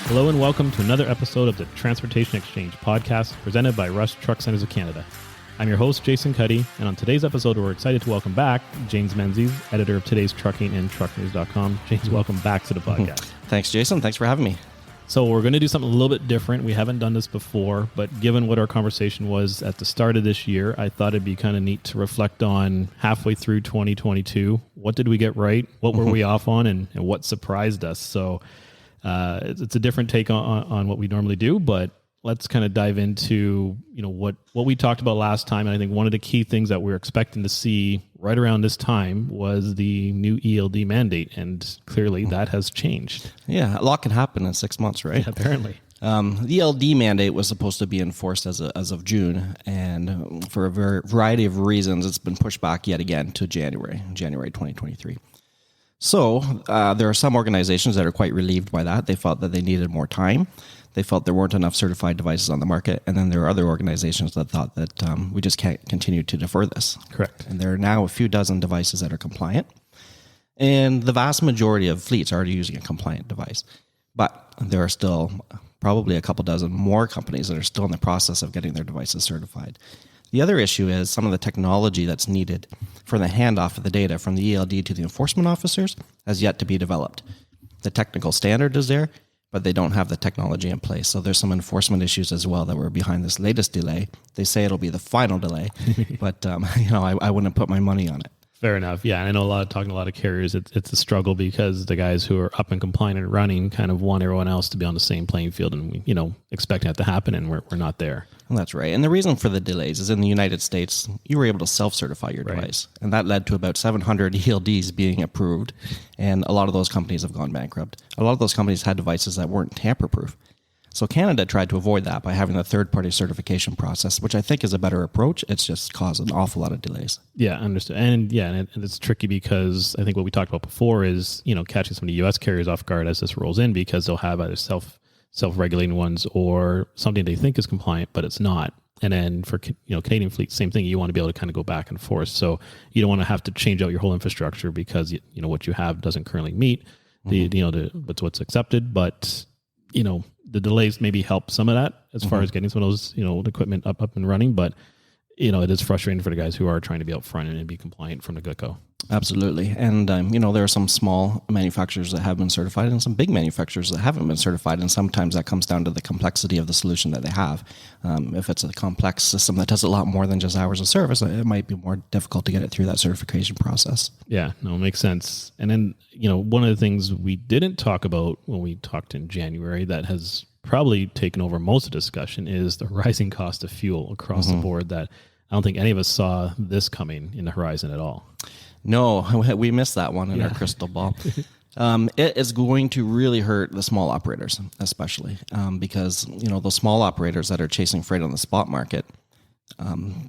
Hello and welcome to another episode of the Transportation Exchange podcast presented by Rush Truck Centers of Canada. I'm your host, Jason Cuddy, and on today's episode, we're excited to welcome back James Menzies, editor of today's Trucking and TruckNews.com. James, welcome back to the podcast. Thanks, Jason. Thanks for having me. So we're going to do something a little bit different. We haven't done this before, but given what our conversation was at the start of this year, I thought it'd be kind of neat to reflect on halfway through 2022. What did we get right? What were we off on? And what surprised us? So it's a different take on what we normally do, but let's kind of dive into, what we talked about last time. And I think one of the key things that we're expecting to see right around this time was the new ELD mandate. And clearly that has changed. Yeah, a lot can happen in 6 months, right? Yeah, apparently. The ELD mandate was supposed to be enforced as of June. And for a variety of reasons, it's been pushed back yet again to January 2023. So there are some organizations that are quite relieved by that. They felt that they needed more time. They felt there weren't enough certified devices on the market. And then there are other organizations that thought that we just can't continue to defer this. Correct. And there are now a few dozen devices that are compliant. And the vast majority of fleets are already using a compliant device. But there are still probably a couple dozen more companies that are still in the process of getting their devices certified. The other issue is some of the technology that's needed for the handoff of the data from the ELD to the enforcement officers has yet to be developed. The technical standard is there, but they don't have the technology in place. So there's some enforcement issues as well that were behind this latest delay. They say it'll be the final delay, but I wouldn't put my money on it. Fair enough. Yeah, I know talking to a lot of carriers, it's a struggle because the guys who are up and compliant and running kind of want everyone else to be on the same playing field, and we expecting that to happen, and we're not there. Well, that's right. And the reason for the delays is in the United States, you were able to self-certify your device, and that led to about 700 ELDs being approved, and a lot of those companies have gone bankrupt. A lot of those companies had devices that weren't tamper-proof. So Canada tried to avoid that by having the third-party certification process, which I think is a better approach. It's just caused an awful lot of delays. Yeah, understood. And it's tricky because I think what we talked about before is, catching some of the U.S. carriers off guard as this rolls in, because they'll have either self-regulating ones or something they think is compliant, but it's not. And then for Canadian fleets, same thing. You want to be able to kind of go back and forth. So you don't want to have to change out your whole infrastructure because what you have doesn't currently meet what's accepted, but the delays maybe help some of that as far as getting some of those, equipment up and running. But, it is frustrating for the guys who are trying to be up front and be compliant from the get-go. Absolutely. And, there are some small manufacturers that have been certified and some big manufacturers that haven't been certified. And sometimes that comes down to the complexity of the solution that they have. If it's a complex system that does a lot more than just hours of service, it might be more difficult to get it through that certification process. Yeah, no, it makes sense. And then, one of the things we didn't talk about when we talked in January that has probably taken over most of the discussion is the rising cost of fuel across the board that I don't think any of us saw this coming in the horizon at all. No, we missed that one in our crystal ball. It is going to really hurt the small operators, especially because, those small operators that are chasing freight on the spot market,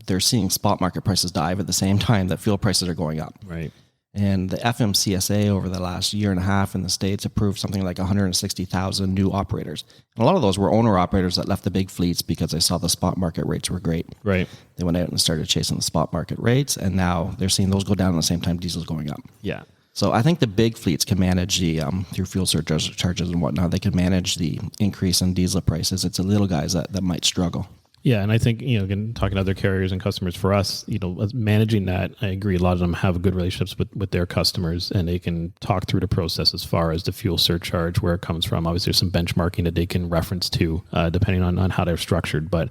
they're seeing spot market prices dive at the same time that fuel prices are going up. Right. And the FMCSA over the last year and a half in the States approved something like 160,000 new operators. And a lot of those were owner operators that left the big fleets because they saw the spot market rates were great. Right. They went out and started chasing the spot market rates, and now they're seeing those go down at the same time diesel's going up. Yeah. So I think the big fleets can manage the, through fuel surcharges and whatnot, they can manage the increase in diesel prices. It's the little guys that might struggle. Yeah, and I think, again, talking to other carriers and customers, for us, managing that, I agree, a lot of them have good relationships with their customers, and they can talk through the process as far as the fuel surcharge, where it comes from. Obviously, there's some benchmarking that they can reference to, depending on how they're structured. But,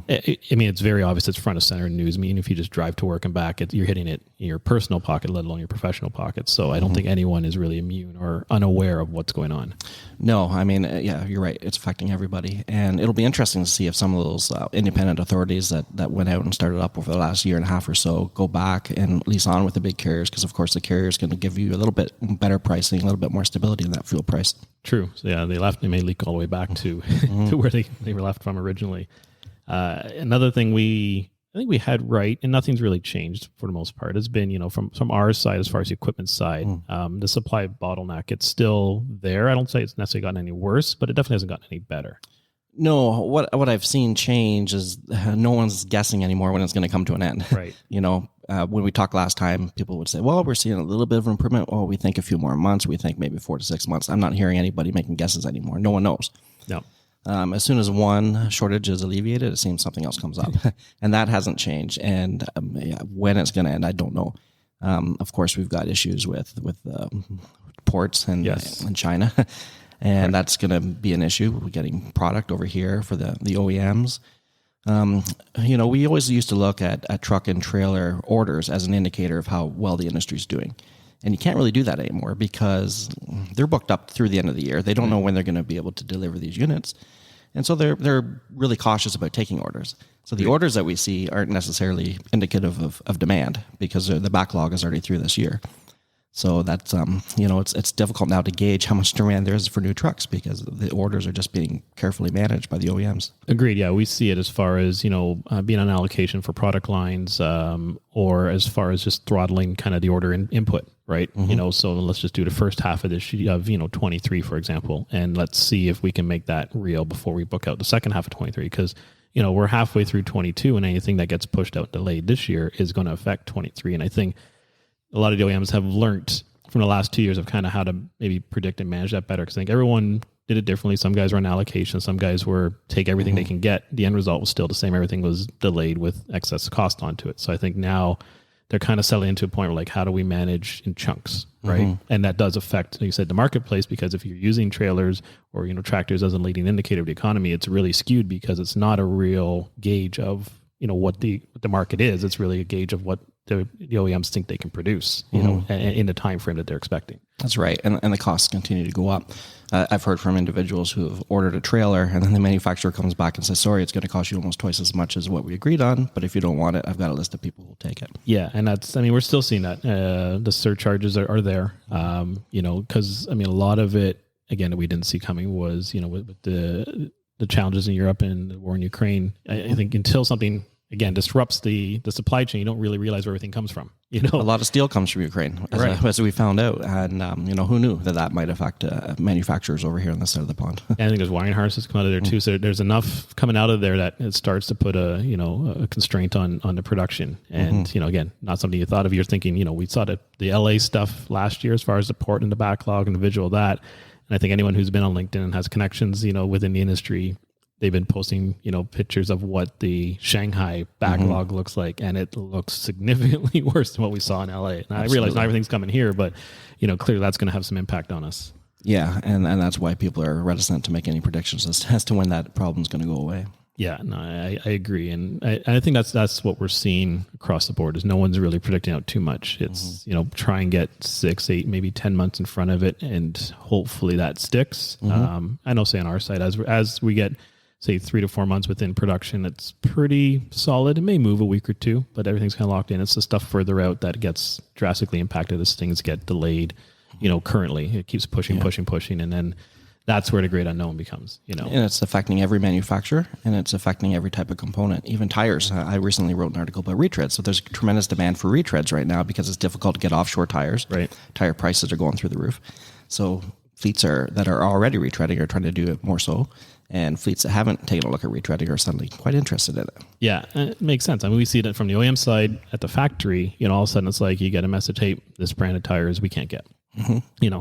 it's very obvious it's front of center in news. If you just drive to work and back, you're hitting it in your personal pocket, let alone your professional pocket. So I don't think anyone is really immune or unaware of what's going on. No, you're right. It's affecting everybody. And it'll be interesting to see if some of those independent authorities that went out and started up over the last year and a half or so go back and lease on with the big carriers, because, of course, the carriers going to give you a little bit better pricing, a little bit more stability in that fuel price. True. So, yeah, they may leak all the way back to to where they were left from originally. Another thing I think we had right, and nothing's really changed for the most part, has been, from our side, as far as the equipment side, the supply bottleneck, it's still there. I don't say it's necessarily gotten any worse, but it definitely hasn't gotten any better. No, what I've seen change is no one's guessing anymore when it's going to come to an end. Right. When we talked last time, people would say, well, we're seeing a little bit of improvement. Oh, we think a few more months. We think maybe 4 to 6 months. I'm not hearing anybody making guesses anymore. No one knows. No. As soon as one shortage is alleviated, it seems something else comes up, and that hasn't changed. And when it's going to end, I don't know. Of course, we've got issues with ports and China, and that's going to be an issue. We're getting product over here for the OEMs. We always used to look at truck and trailer orders as an indicator of how well the industry's doing. And you can't really do that anymore because they're booked up through the end of the year. They don't know when they're going to be able to deliver these units. And so they're really cautious about taking orders. So the orders that we see aren't necessarily indicative of demand because the backlog is already through this year. So that's, it's difficult now to gauge how much demand there is for new trucks because the orders are just being carefully managed by the OEMs. Agreed. Yeah, we see it as far as, being on allocation for product lines or as far as just throttling kind of the order input, right? Mm-hmm. So let's just do the first half of this of 23, for example, and let's see if we can make that real before we book out the second half of 23 because, we're halfway through 22 and anything that gets pushed out delayed this year is going to affect 23. And I think a lot of the OEMs have learned from the last 2 years of kind of how to maybe predict and manage that better. Because I think everyone did it differently. Some guys were on allocation. Some guys were take everything they can get. The end result was still the same. Everything was delayed with excess cost onto it. So I think now they're kind of settling into a point where how do we manage in chunks, right? And that does affect, like you said, the marketplace, because if you're using trailers or, tractors as a leading indicator of the economy, it's really skewed because it's not a real gauge of, what the market is. It's really a gauge of what the OEMs think they can produce, in the time frame that they're expecting. That's right. And the costs continue to go up. I've heard from individuals who have ordered a trailer and then the manufacturer comes back and says, sorry, it's going to cost you almost twice as much as what we agreed on. But if you don't want it, I've got a list of people who will take it. Yeah. And we're still seeing that. The surcharges are there, because, a lot of it, again, we didn't see coming was, with the challenges in Europe and the war in Ukraine. I think until something, again, disrupts the supply chain, you don't really realize where everything comes from. A lot of steel comes from Ukraine, as we found out. And, who knew that might affect manufacturers over here on this side of the pond. And I think there's wiring harnesses come out of there too. So there's enough coming out of there that it starts to put a constraint on the production. And, again, not something you thought of. You're thinking, we saw the LA stuff last year as far as the port and the backlog and the visual of that. And I think anyone who's been on LinkedIn and has connections, within the industry, they've been posting, pictures of what the Shanghai backlog looks like, and it looks significantly worse than what we saw in LA. And I realize not everything's coming here, but clearly that's going to have some impact on us. Yeah, and that's why people are reticent to make any predictions as to when that problem's going to go away. Yeah, no, I agree, and I think that's what we're seeing across the board. Is no one's really predicting out too much. It's try and get 6, 8, maybe 10 months in front of it, and hopefully that sticks. I know, say on our side, as we get, say, 3 to 4 months within production, it's pretty solid. It may move a week or two, but everything's kind of locked in. It's the stuff further out that gets drastically impacted as things get delayed. Currently it keeps pushing, and then that's where the great unknown becomes. And it's affecting every manufacturer, and it's affecting every type of component, even tires. I recently wrote an article about retreads. So there's tremendous demand for retreads right now because it's difficult to get offshore tires. Right, tire prices are going through the roof. So fleets that are already retreading are trying to do it more so. And fleets that haven't taken a look at retreading are suddenly quite interested in it. Yeah, it makes sense. We see that from the OEM side at the factory. All of a sudden it's like you get a message, hey, this brand of tires we can't get.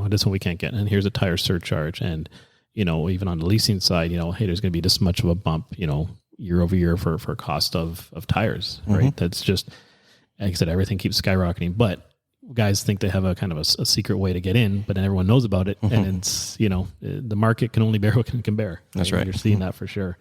This one we can't get, and here's a tire surcharge. And even on the leasing side, hey, there's going to be this much of a bump, year over year for cost of tires, right? That's just, like I said, everything keeps skyrocketing, but guys think they have a kind of a secret way to get in, but then everyone knows about it, and it's the market can only bear what it can bear. That's right. You're seeing that for sure.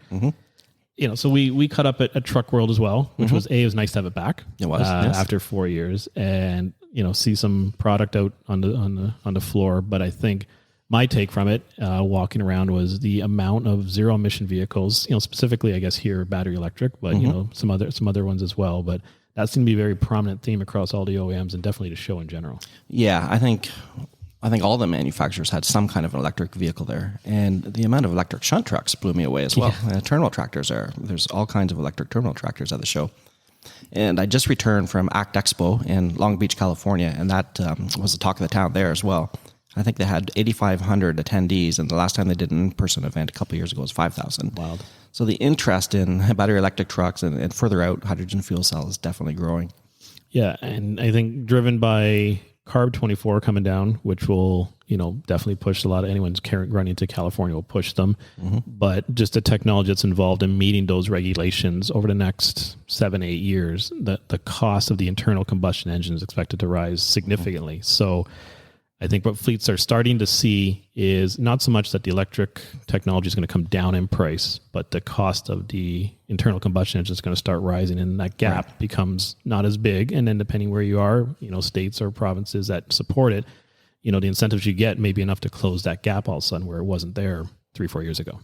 So we cut up at Truck World as well, which was nice to have it back. It was yes. After 4 years, and see some product out on the floor. But I think my take from it, walking around, was the amount of zero emission vehicles. Specifically, I guess here battery electric, but some other ones as well. But that seemed to be a very prominent theme across all the OEMs and definitely the show in general. Yeah, I think all the manufacturers had some kind of an electric vehicle there. And the amount of electric shunt trucks blew me away as well. Yeah. Terminal tractors there's all kinds of electric terminal tractors at the show. And I just returned from ACT Expo in Long Beach, California, and that was the talk of the town there as well. I think they had 8,500 attendees, and the last time they did an in-person event a couple of years ago was 5,000. Wild. So the interest in battery electric trucks and further out hydrogen fuel cells is definitely growing. Yeah, and I think driven by CARB 24 coming down, which will, definitely push a lot of anyone's running to California will push them. But just the technology that's involved in meeting those regulations over the next 7-8 years, the cost of the internal combustion engine is expected to rise significantly. So I think what fleets are starting to see is not so much that the electric technology is going to come down in price, but the cost of the internal combustion engine is going to start rising, and that gap becomes not as big. And then depending where you are, states or provinces that support it, the incentives you get may be enough to close that gap all of a sudden where it wasn't there 3-4 years ago.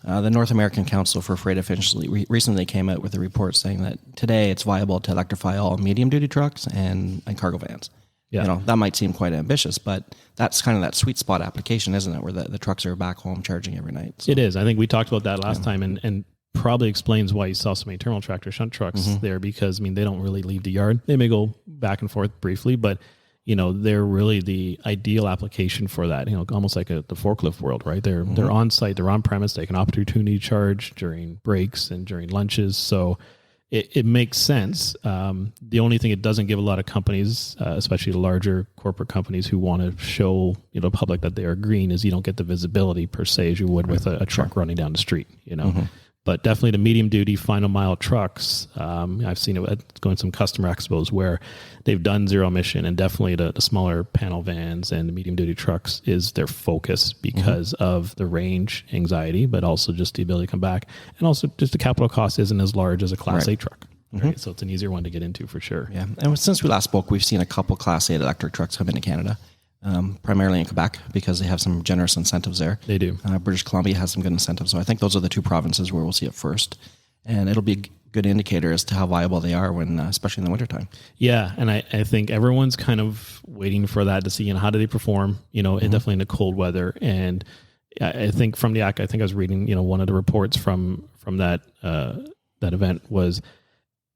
The North American Council for Freight Efficiency recently came out with a report saying that today it's viable to electrify all medium-duty trucks and cargo vans. Yeah. That might seem quite ambitious, but that's kind of that sweet spot application, isn't it? Where the trucks are back home charging every night. So. It is. I think we talked about that last time, and probably explains why you saw so many terminal tractor shunt trucks there, because they don't really leave the yard. They may go back and forth briefly, but they're really the ideal application for that. Almost like the forklift world, right? They're on site, they're on premise, they can opportunity charge during breaks and during lunches. So it makes sense. The only thing it doesn't give a lot of companies, especially the larger corporate companies who want to show the public that they are green, is you don't get the visibility per se as you would with a truck running down the street. But definitely the medium duty final mile trucks, I've seen it going some customer expos where they've done zero emission, and definitely the smaller panel vans and the medium duty trucks is their focus because of the range anxiety, but also just the ability to come back. And also just the capital cost isn't as large as a Class 8 truck. Right? So it's an easier one to get into for sure. Yeah. And since we last spoke, we've seen a couple Class 8 electric trucks come into Canada. Primarily in Quebec because they have some generous incentives there. They do. British Columbia has some good incentives. So I think those are the two provinces where we'll see it first. And it'll be a good indicator as to how viable they are when, especially in the wintertime. Yeah. And I think everyone's kind of waiting for that to see, how do they perform, definitely in the cold weather. And I think from the ACT, I think I was reading, one of the reports from that event was,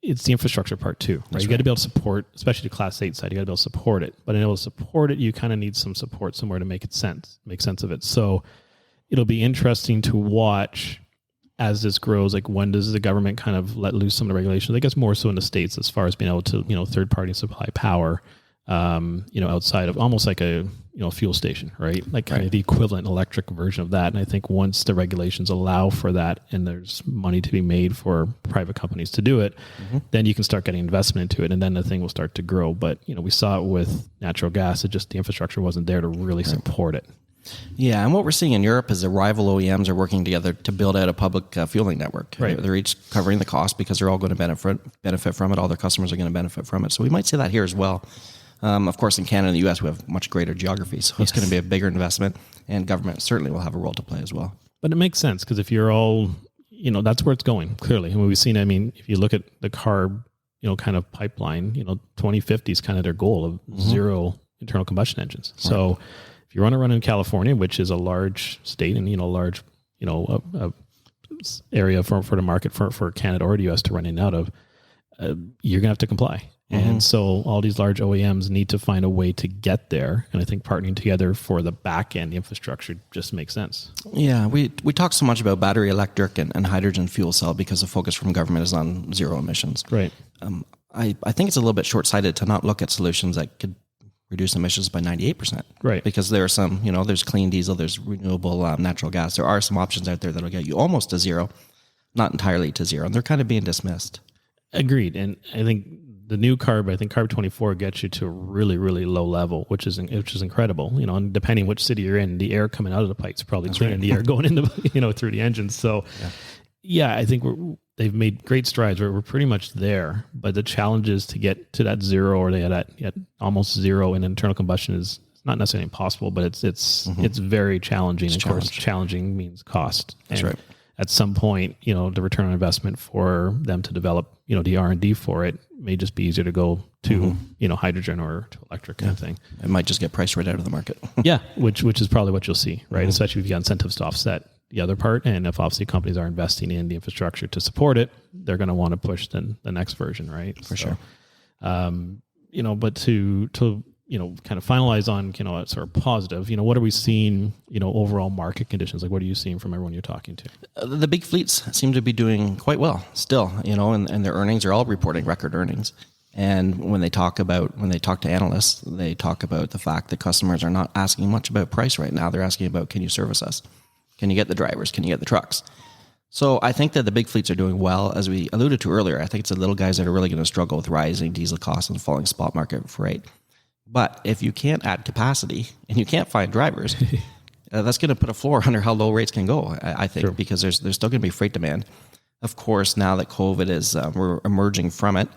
it's the infrastructure part too, right? You got to be able to support, especially the Class 8 side, you got to be able to support it. But in order to support it, you kind of need some support somewhere to make sense of it. So it'll be interesting to watch as this grows. Like, when does the government kind of let loose some of the regulations? I guess more so in the States as far as being able to, third party supply power, outside of almost like a, fuel station, right? Like kind of the equivalent electric version of that. And I think once the regulations allow for that and there's money to be made for private companies to do it, then you can start getting investment into it, and then the thing will start to grow. But, we saw it with natural gas. It just, the infrastructure wasn't there to really support it. Yeah, and what we're seeing in Europe is the rival OEMs are working together to build out a public fueling network. Right. They're each covering the cost because they're all going to benefit from it. All their customers are going to benefit from it. So we might see that here as well. Of course, in Canada and the U.S., we have much greater geography, so it's going to be a bigger investment, and government certainly will have a role to play as well. But it makes sense because if you're all, that's where it's going, clearly. And we've seen, if you look at the CARB, kind of pipeline, 2050 is kind of their goal of zero internal combustion engines. Right. So if you want to run in California, which is a large state and, large, area for the market for Canada or the U.S. to run in and out of, you're going to have to comply. And so all these large OEMs need to find a way to get there. And I think partnering together for the back end, the infrastructure, just makes sense. Yeah, we talk so much about battery electric and hydrogen fuel cell because the focus from government is on zero emissions. Right. I think it's a little bit short-sighted to not look at solutions that could reduce emissions by 98%. Right. Because there are some, there's clean diesel, there's renewable natural gas. There are some options out there that'll get you almost to zero, not entirely to zero. And they're kind of being dismissed. Agreed. And I think the new CARB, CARB 24 gets you to a really, really low level, which is incredible. And depending which city you're in, the air coming out of the pipes probably cleaner than the air going into, through the engines. So, yeah, I think they've made great strides. We're pretty much there, but the challenge is to get to that zero or at almost zero in internal combustion is not necessarily impossible, but it's very challenging. Of course, challenging means cost. That's right. At some point, the return on investment for them to develop, the R&D for it may just be easier to go to, hydrogen or to electric kind of thing. It might just get priced right out of the market. Yeah, which is probably what you'll see, right? Especially if you got incentives to offset the other part. And if obviously companies are investing in the infrastructure to support it, they're going to want to push the next version, right? For sure. But to kind of finalize on, a sort of positive, what are we seeing, overall market conditions? Like, what are you seeing from everyone you're talking to? The big fleets seem to be doing quite well still, and their earnings are all reporting record earnings. And when they talk to analysts, they talk about the fact that customers are not asking much about price right now. They're asking about, can you service us? Can you get the drivers? Can you get the trucks? So I think that the big fleets are doing well. As we alluded to earlier, I think it's the little guys that are really going to struggle with rising diesel costs and falling spot market freight. But if you can't add capacity and you can't find drivers, that's going to put a floor under how low rates can go, I think, sure. Because there's still going to be freight demand. Of course, now that COVID is, we're emerging from it,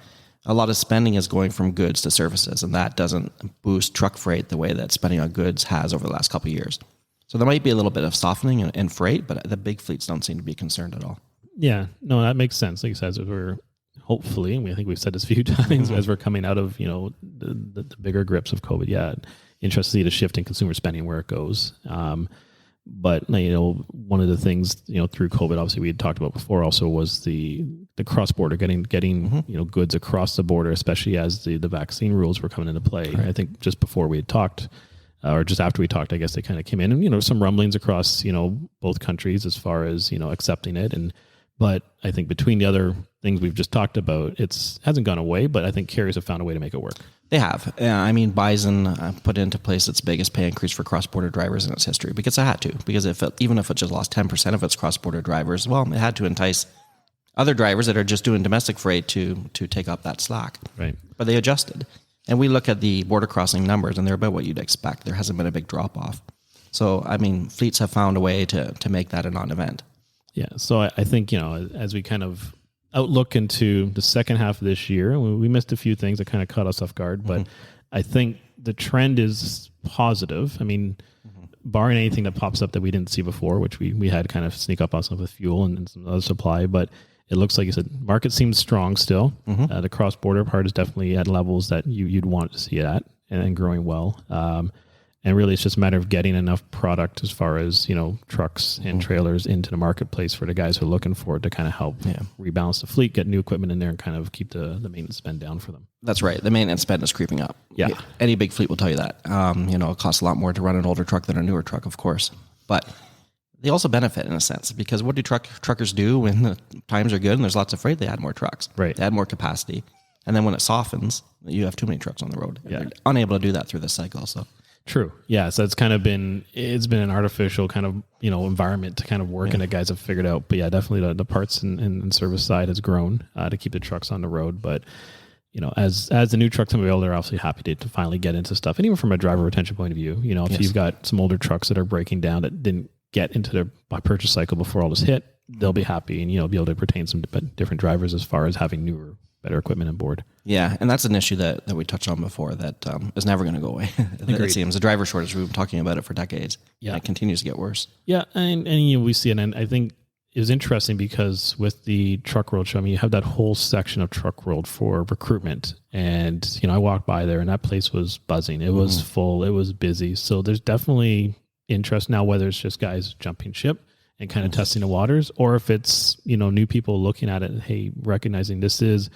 a lot of spending is going from goods to services, and that doesn't boost truck freight the way that spending on goods has over the last couple of years. So there might be a little bit of softening in freight, but the big fleets don't seem to be concerned at all. Yeah, no, that makes sense. Like you said, as we're hopefully, and I think we've said this a few times, as we're coming out of the bigger grips of COVID. Yeah, interested to see the shift in consumer spending where it goes. But one of the things through COVID, obviously we had talked about before, also was the cross-border getting goods across the border, especially as the vaccine rules were coming into play. Right. I think just before we had talked, or just after we talked, I guess they kind of came in, and some rumblings across both countries as far as accepting it. But I think between the other things we've just talked about, hasn't gone away. But I think carriers have found a way to make it work. They have. I mean, Bison put into place its biggest pay increase for cross-border drivers in its history because it had to. Because even if it just lost 10% of its cross-border drivers, well, it had to entice other drivers that are just doing domestic freight to take up that slack. Right. But they adjusted. And we look at the border crossing numbers, and they're about what you'd expect. There hasn't been a big drop-off. So, I mean, fleets have found a way to make that a non-event. Yeah. So I think, as we kind of outlook into the second half of this year, we missed a few things that kind of caught us off guard, but I think the trend is positive. I mean, barring anything that pops up that we didn't see before, which we had kind of sneak up on some with fuel and some other supply, but it looks like you said, market seems strong still. The cross-border part is definitely at levels that you'd want to see it at and growing well. And really, it's just a matter of getting enough product as far as, trucks and trailers into the marketplace for the guys who are looking for it to kind of help rebalance the fleet, get new equipment in there, and kind of keep the maintenance spend down for them. That's right. The maintenance spend is creeping up. Yeah. Any big fleet will tell you that. It costs a lot more to run an older truck than a newer truck, of course. But they also benefit in a sense because what do truckers do when the times are good and there's lots of freight? They add more trucks. Right. They add more capacity. And then when it softens, you have too many trucks on the road. Yeah. They're unable to do that through this cycle. So. True. Yeah. So it's been an artificial kind of, environment to kind of work and the guys have figured out. But yeah, definitely the parts and service side has grown to keep the trucks on the road. But, as the new trucks come available, they're obviously happy to finally get into stuff. And even from a driver retention point of view, if you've got some older trucks that are breaking down that didn't get into their purchase cycle before all this hit, they'll be happy and, be able to retain some different drivers as far as having newer, better equipment on board. Yeah, and that's an issue that we touched on before that is never going to go away. It seems the driver shortage, we've been talking about it for decades. Yeah. And it continues to get worse. Yeah, and we see it, and I think it was interesting because with the Truck World show, I mean, you have that whole section of Truck World for recruitment, and I walked by there, and that place was buzzing. It was full. It was busy. So there's definitely interest now, whether it's just guys jumping ship and kind of testing the waters, or if it's new people looking at it and recognizing this is,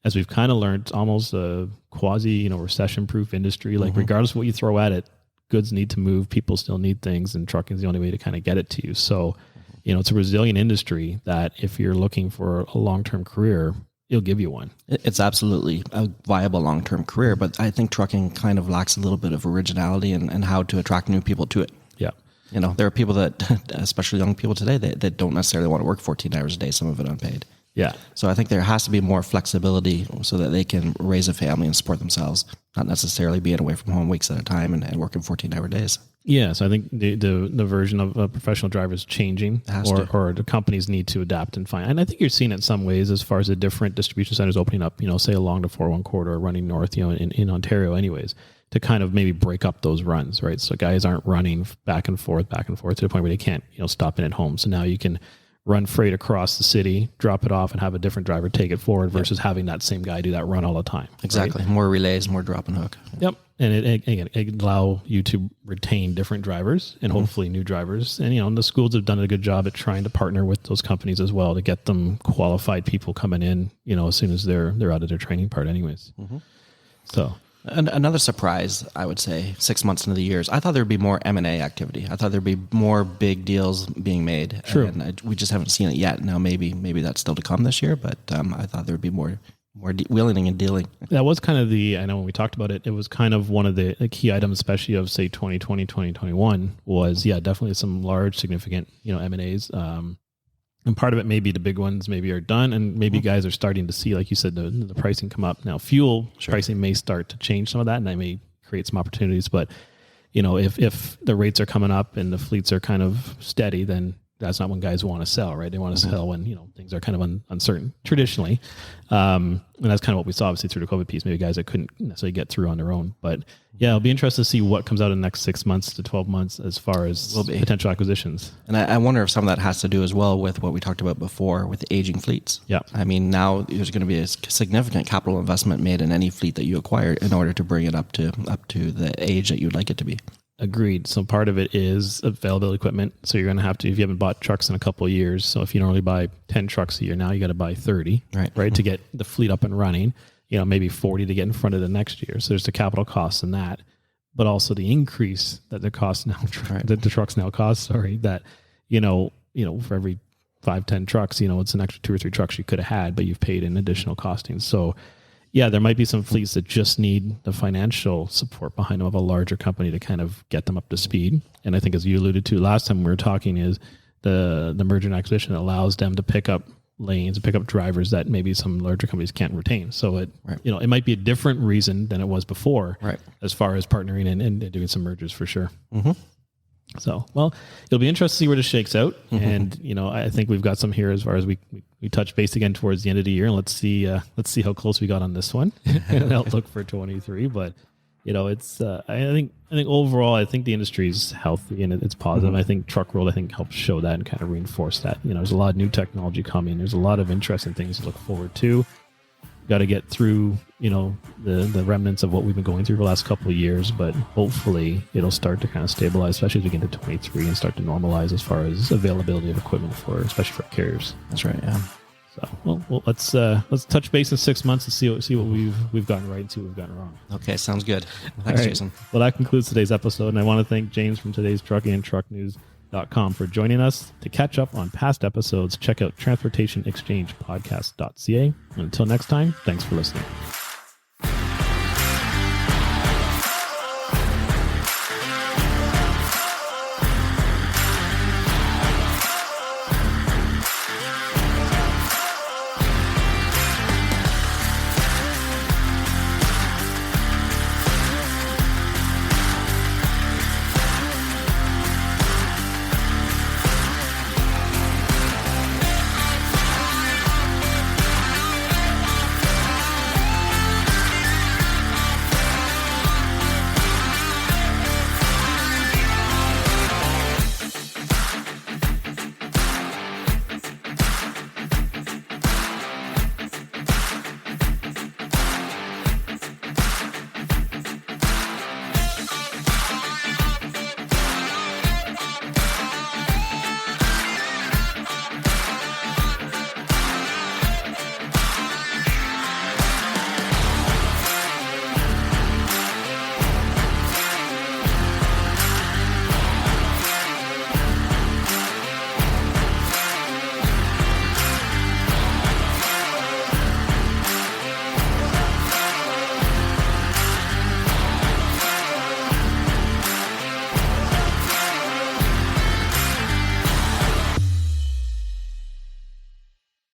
as we've kind of learned, almost a quasi recession-proof industry. Like regardless of what you throw at it, goods need to move. People still need things, and trucking is the only way to kind of get it to you. So, it's a resilient industry that if you're looking for a long-term career, it'll give you one. It's absolutely a viable long-term career, but I think trucking kind of lacks a little bit of originality and how to attract new people to it. Yeah. There are people that, especially young people today, that don't necessarily want to work 14 hours a day, some of it unpaid. Yeah. So I think there has to be more flexibility so that they can raise a family and support themselves, not necessarily being away from home weeks at a time and working 14-hour days. Yeah. So I think the version of a professional driver is changing, or the companies need to adapt and find. And I think you're seeing it in some ways as far as the different distribution centers opening up, say along the 401 corridor running north, in Ontario anyways, to kind of maybe break up those runs, right? So guys aren't running back and forth to the point where they can't, stop in at home. So now you can run freight across the city, drop it off, and have a different driver take it forward versus having that same guy do that run all the time. Exactly. Right? More relays, more drop and hook. Yep. And it allow you to retain different drivers and hopefully new drivers. And, the schools have done a good job at trying to partner with those companies as well to get them qualified people coming in, as soon as they're out of their training part anyways. So... And another surprise, I would say, 6 months into the years, I thought there would be more M&A activity. I thought there'd be more big deals being made. True. And we just haven't seen it yet. Now, maybe that's still to come this year, but I thought there would be more more wheeling and dealing. That was kind of I know when we talked about it, it was kind of one of the key items, especially of say 2020, 2021 was, definitely some large, significant, M&As. And part of it, maybe the big ones maybe are done, and maybe guys are starting to see, like you said, the pricing come up. Now, fuel pricing may start to change some of that, and that may create some opportunities. But, if the rates are coming up and the fleets are kind of steady, then that's not when guys want to sell, right? They want to sell when, things are kind of uncertain traditionally. And that's kind of what we saw, obviously, through the COVID piece, maybe guys that couldn't necessarily get through on their own. But it'll be interesting to see what comes out in the next 6 months to 12 months as far as potential acquisitions. And I wonder if some of that has to do as well with what we talked about before with the aging fleets. Yeah. I mean, now there's going to be a significant capital investment made in any fleet that you acquire in order to bring it up to the age that you'd like it to be. Agreed. So part of it is available equipment. So you're going to have to, if you haven't bought trucks in a couple of years, so if you normally buy 10 trucks a year, now you got to buy 30, right? To get the fleet up and running, maybe 40 to get in front of the next year. So there's the capital costs in that, but also the increase that the cost now, that the trucks now cost, that, for every 5-10 trucks, it's an extra 2 or 3 trucks you could have had, but you've paid in additional costings. So there might be some fleets that just need the financial support behind them of a larger company to kind of get them up to speed. And I think, as you alluded to last time we were talking, is the merger and acquisition allows them to pick up lanes and pick up drivers that maybe some larger companies can't retain. So it might be a different reason than it was before, as far as partnering and doing some mergers for sure. Mm-hmm. So, it'll be interesting to see where this shakes out. Mm-hmm. And, I think we've got some here as far as we touch base again towards the end of the year, and let's see how close we got on this one and outlook for 23. But, it's, I think overall, I think the industry is healthy and it's positive. Mm-hmm. I think Truck World, helps show that and kind of reinforce that. There's a lot of new technology coming. There's a lot of interesting things to look forward to. Got to get through, the remnants of what we've been going through for the last couple of years, but hopefully it'll start to kind of stabilize, especially as we get into 23 and start to normalize as far as availability of equipment especially for carriers. That's right. Yeah. So, let's touch base in 6 months and see what we've gotten right and see what we've gotten wrong. Okay. Sounds good. Thanks, Jason. Well, that concludes today's episode, and I want to thank James from today's Trucking and Truck News.com for joining us. To catch up on past episodes, check out transportationexchangepodcast.ca. Until next time, thanks for listening.